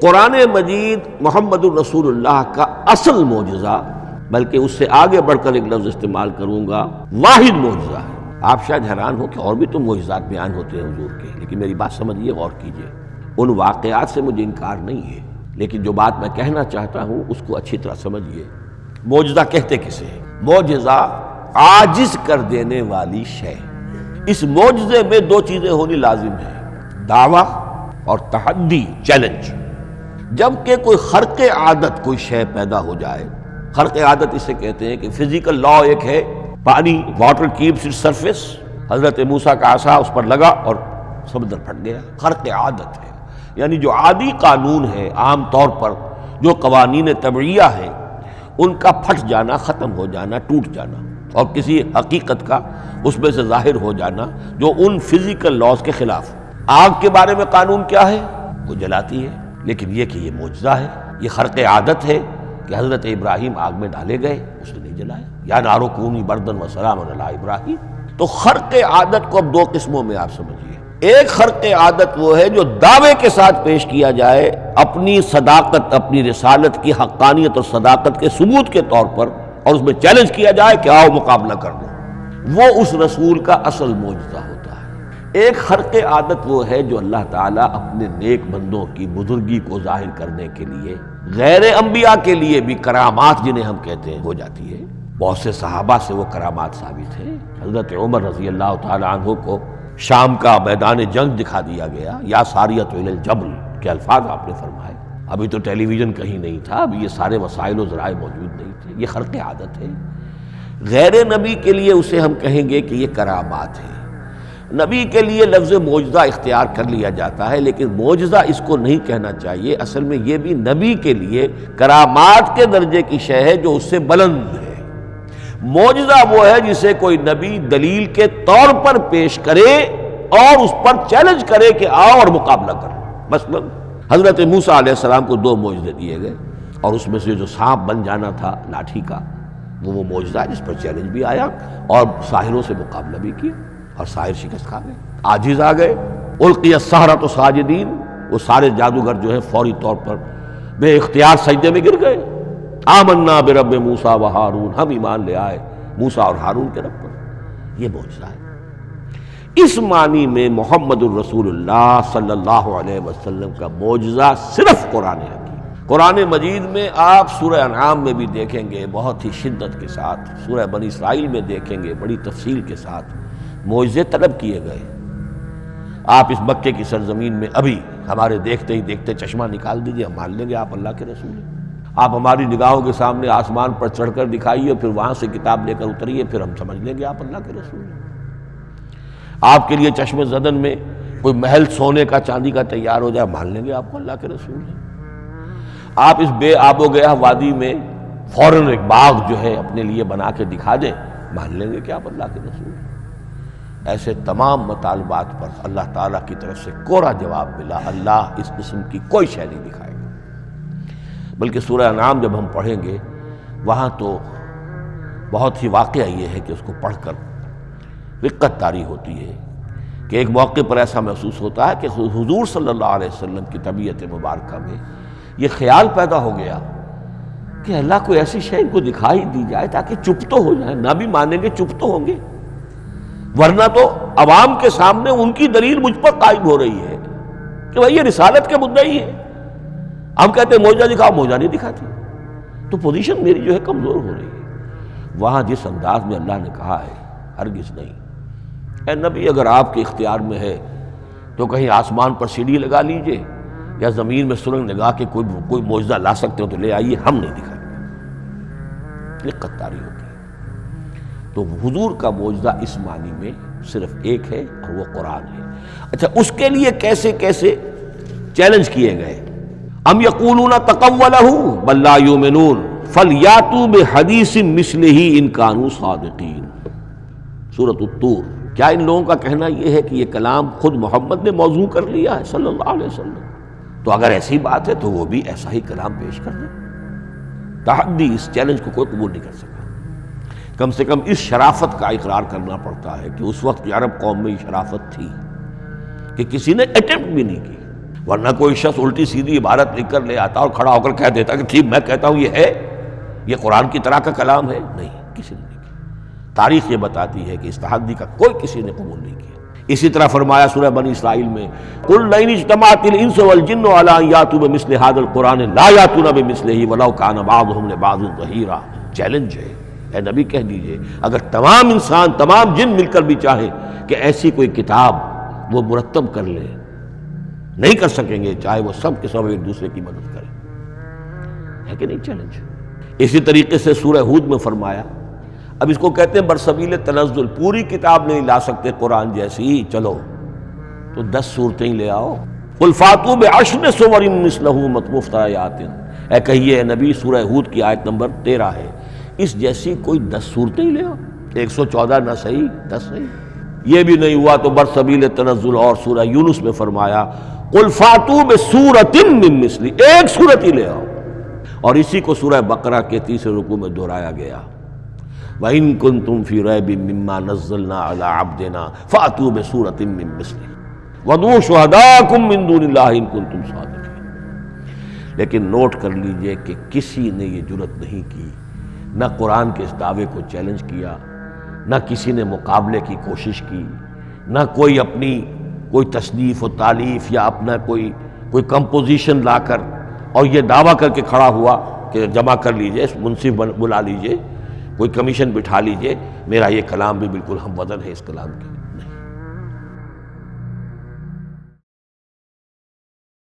قرآن مجید محمد الرسول اللہ کا اصل معجزہ، بلکہ اس سے آگے بڑھ کر ایک لفظ استعمال کروں گا، واحد معجزہ ہے۔ آپ شاید حیران ہو کہ اور بھی تو معجزات بیان ہوتے ہیں حضور کے، لیکن میری بات سمجھیے، غور کیجیے۔ ان واقعات سے مجھے انکار نہیں ہے، لیکن جو بات میں کہنا چاہتا ہوں اس کو اچھی طرح سمجھیے۔ معجزہ کہتے کسے ہیں؟ معجزہ عاجز کر دینے والی شے۔ اس معجزے میں دو چیزیں ہونی لازم ہیں، دعویٰ اور تحدی، چیلنج۔ جبکہ کوئی خرق عادت کوئی شے پیدا ہو جائے، خرق عادت اسے کہتے ہیں کہ فزیکل لا ایک ہے، پانی، واٹر کیپس اٹس سرفیس، حضرت موسیٰ کا عصا اس پر لگا اور سمندر پھٹ گیا، خرق عادت ہے۔ یعنی جو عادی قانون ہے، عام طور پر جو قوانین طبعیہ ہے، ان کا پھٹ جانا، ختم ہو جانا، ٹوٹ جانا، اور کسی حقیقت کا اس میں سے ظاہر ہو جانا جو ان فزیکل لاز کے خلاف۔ آگ کے بارے میں قانون کیا ہے؟ وہ جلاتی ہے، لیکن یہ کہ یہ معجزہ ہے، یہ خرق عادت ہے کہ حضرت ابراہیم آگ میں ڈالے گئے، اس نے نہیں جلایا، یا نارو کونی بردن و سلام علی ابراہیم۔ تو خرق عادت کو اب دو قسموں میں آپ سمجھیے۔ ایک خرق عادت وہ ہے جو دعوے کے ساتھ پیش کیا جائے، اپنی صداقت، اپنی رسالت کی حقانیت اور صداقت کے ثبوت کے طور پر، اور اس میں چیلنج کیا جائے کہ آؤ مقابلہ کر لو، وہ اس رسول کا اصل معجزہ ہوتا ہے۔ ایک خرق عادت وہ ہے جو اللہ تعالیٰ اپنے نیک بندوں کی بزرگی کو ظاہر کرنے کے لیے، غیر انبیاء کے لیے بھی کرامات جنہیں ہم کہتے ہیں ہو جاتی ہے۔ بہت سے صحابہ سے وہ کرامات ثابت ہیں۔ حضرت عمر رضی اللہ تعالیٰ عنہ کو شام کا میدان جنگ دکھا دیا گیا، یا ساریۃ الی الجبل کے الفاظ آپ نے فرمائے۔ ابھی تو ٹیلی ویژن کہیں نہیں تھا، ابھی یہ سارے وسائل و ذرائع موجود نہیں تھے، یہ خرق عادت ہے۔ غیر نبی کے لیے اسے ہم کہیں گے کہ یہ کرامات ہے۔ نبی کے لیے لفظ معجزہ اختیار کر لیا جاتا ہے، لیکن معجزہ اس کو نہیں کہنا چاہیے، اصل میں یہ بھی نبی کے لیے کرامات کے درجے کی شے ہے جو اس سے بلند ہے۔ معجزہ وہ ہے جسے کوئی نبی دلیل کے طور پر پیش کرے اور اس پر چیلنج کرے کہ آؤ اور مقابلہ کرو۔ مثلا حضرت موسیٰ علیہ السلام کو دو معجزے دیے گئے، اور اس میں سے جو سانپ بن جانا تھا لاٹھی کا، وہ معجزہ ہے جس پر چیلنج بھی آیا اور ساحروں سے مقابلہ بھی کیا، اور ساحر شکست کھا گئے، عاجز آ گئے۔ القی السحرۃ ساجدین، وہ سارے جادوگر جو ہیں فوری طور پر بے اختیار سجدے میں گر گئے۔ آمنا برب موسیٰ و ہارون، ہم ایمان لے آئے موسیٰ اور ہارون کے رب پر۔ یہ معجزہ ہے۔ اس معنی میں محمد الرسول اللہ صلی اللہ علیہ وسلم کا معجزہ صرف قرآن حکیم۔ قرآن مجید میں آپ سورہ انعام میں بھی دیکھیں گے بہت ہی شدت کے ساتھ، سورہ بنی اسرائیل میں دیکھیں گے بڑی تفصیل کے ساتھ معجزے طلب کیے گئے۔ آپ اس مکے کی سرزمین میں ابھی ہمارے دیکھتے ہی دیکھتے چشمہ نکال دیجئے، ہم مان لیں گے آپ اللہ کے رسول ہیں۔ آپ ہماری نگاہوں کے سامنے آسمان پر چڑھ کر دکھائیے، پھر وہاں سے کتاب لے کر اتریے، پھر ہم سمجھ لیں گے آپ اللہ کے رسول ہیں۔ آپ کے لیے چشم زدن میں کوئی محل سونے کا چاندی کا تیار ہو جائے، مان لیں گے آپ کو اللہ کے رسول ہیں۔ آپ اس بے آب و گیا وادی میں فوراً ایک باغ جو ہے اپنے لیے بنا کے دکھا دیں، مان لیں گے کہ آپ اللہ کے رسول ہیں۔ ایسے تمام مطالبات پر اللہ تعالیٰ کی طرف سے کوڑا جواب ملا، اللہ اس قسم کی کوئی شے نہیں دکھائے گا۔ بلکہ سورہ انعام جب ہم پڑھیں گے، وہاں تو بہت ہی واقعہ یہ ہے کہ اس کو پڑھ کر رقت طاری ہوتی ہے کہ ایک موقع پر ایسا محسوس ہوتا ہے کہ حضور صلی اللہ علیہ وسلم کی طبیعت مبارکہ میں یہ خیال پیدا ہو گیا کہ اللہ کو ایسی شے ان کو دکھائی دی جائے تاکہ چپ تو ہو جائے، نہ بھی مانیں گے چپ تو ہوں گے، ورنہ تو عوام کے سامنے ان کی دلیل مجھ پر قائم ہو رہی ہے کہ بھائی یہ رسالت کے مدعی ہے۔ ہم کہتے ہیں معجزہ دکھاؤ، معجزہ نہیں دکھاتی، تو پوزیشن میری جو ہے کمزور ہو رہی ہے۔ وہاں جس انداز میں اللہ نے کہا ہے، ہرگز نہیں، اے نبی اگر آپ کے اختیار میں ہے تو کہیں آسمان پر سیڑھی لگا لیجئے، یا زمین میں سرنگ لگا کے کوئی معجزہ لا سکتے ہو تو لے آئیے، ہم نہیں دکھائیں گے۔ رقت طاری ہوتی ہے۔ تو حضور کا معجزہ اس معنی میں صرف ایک ہے، اور وہ قرآن ہے۔ اچھا، اس کے لیے کیسے کیسے چیلنج کیے گئے؟ ام یقولون تقولہ بل لا یؤمنون فلیاتوا بحدیث مثلہ ان کانوا صادقین، سورۃ الطور۔ کیا ان لوگوں کا کہنا یہ ہے کہ یہ کلام خود محمد نے موضوع کر لیا ہے صلی اللہ علیہ وسلم؟ تو اگر ایسی بات ہے تو وہ بھی ایسا ہی کلام پیش کر دیں۔ تحدی، اس چیلنج کو کوئی قبول نہیں کر سکا۔ کم سے کم اس شرافت کا اقرار کرنا پڑتا ہے کہ اس وقت عرب قوم میں یہ شرافت تھی کہ کسی نے اٹیمپٹ بھی نہیں کی۔ ورنہ کوئی شخص الٹی سیدھی عبارت لکھ کر لے آتا اور کھڑا ہو کر کہہ دیتا کہ ٹھیک میں کہتا ہوں یہ ہے، یہ قرآن کی طرح کا کلام ہے. نہیں، کسی نے نہیں کیا. تاریخ یہ بتاتی ہے کہ اس تحدی کا کوئی کسی نے قبول نہیں کیا. اسی طرح فرمایا سورہ بنی اسرائیل میں قُلْ لَئِنِ اجْتَمَعَتِ الْإِنسُ وَالْجِنُّ عَلَىٰ أَن يَأْتُوا بِمِثْلِ هَٰذَا الْقُرْآنِ لَا يَأْتُونَ بِمِثْلِهِ وَلَوْ كَانَ بَعْضُهُمْ لِبَعْضٍ ظَهِيرًا. چیلنج ہے، اے نبی کہہ دیجئے اگر تمام انسان تمام جن مل کر بھی چاہیں کہ ایسی کوئی کتاب وہ مرتب کر لے، نہیں کر سکیں گے، چاہے وہ سب کے سب ایک دوسرے کی مدد کریں. ہے کہ نہیں چیلنج؟ اسی طریقے سے سورہ ہود میں فرمایا، اب اس کو کہتے ہیں برسبیل تنزل، پوری کتاب نہیں لا سکتے قرآن جیسی، چلو تو 10 صورتیں لے آؤ. قُلْ فَاتُوا بِعَشْرِ سُوَرٍ مِثْلَهُ مُفْتَرَيَاتٍ. اے کہیے نبی، سورہ ہود کی آیت نمبر 13 ہے، اس جیسی کوئی 10 صورتیں لے آؤ. 114 نہ صحیح 10 صحیح. یہ بھی نہیں ہوا تو برسبیل تنزل اور سورہ یونس میں فرمایا قُلْ فَاتُوا بِسُورَةٍ مِّن مِثْلِهِ، ایک صورت ہی لے آؤ. اور اسی کو سورہ بقرہ کے 3 رکوع میں دہرایا گیا، وَإِن كُنتُمْ فِي رَيْبٍ مِّمَّا نَزَّلْنَا عَلَىٰ عَبْدِنَا فَأْتُوا بِسُورَةٍ مِّن مِّثْلِهِ وَادْعُوا شُهَدَاءَكُم مِّن دُونِ اللَّهِ إِن كُنتُمْ صَادِقِينَ. لیکن نوٹ کر لیجئے کہ کسی نے یہ جرأت نہیں کی، نہ قرآن کے اس دعوے کو چیلنج کیا، نہ کسی نے مقابلے کی کوشش کی، نہ کوئی اپنی کوئی تصنیف و تالیف یا اپنا کوئی کمپوزیشن لا کر اور یہ دعویٰ کر کے کھڑا ہوا کہ جمع کر لیجئے، منصف بلا لیجئے، کوئی کمیشن بٹھا لیجئے، میرا یہ کلام بھی بالکل ہم وزن ہے اس کلام کے.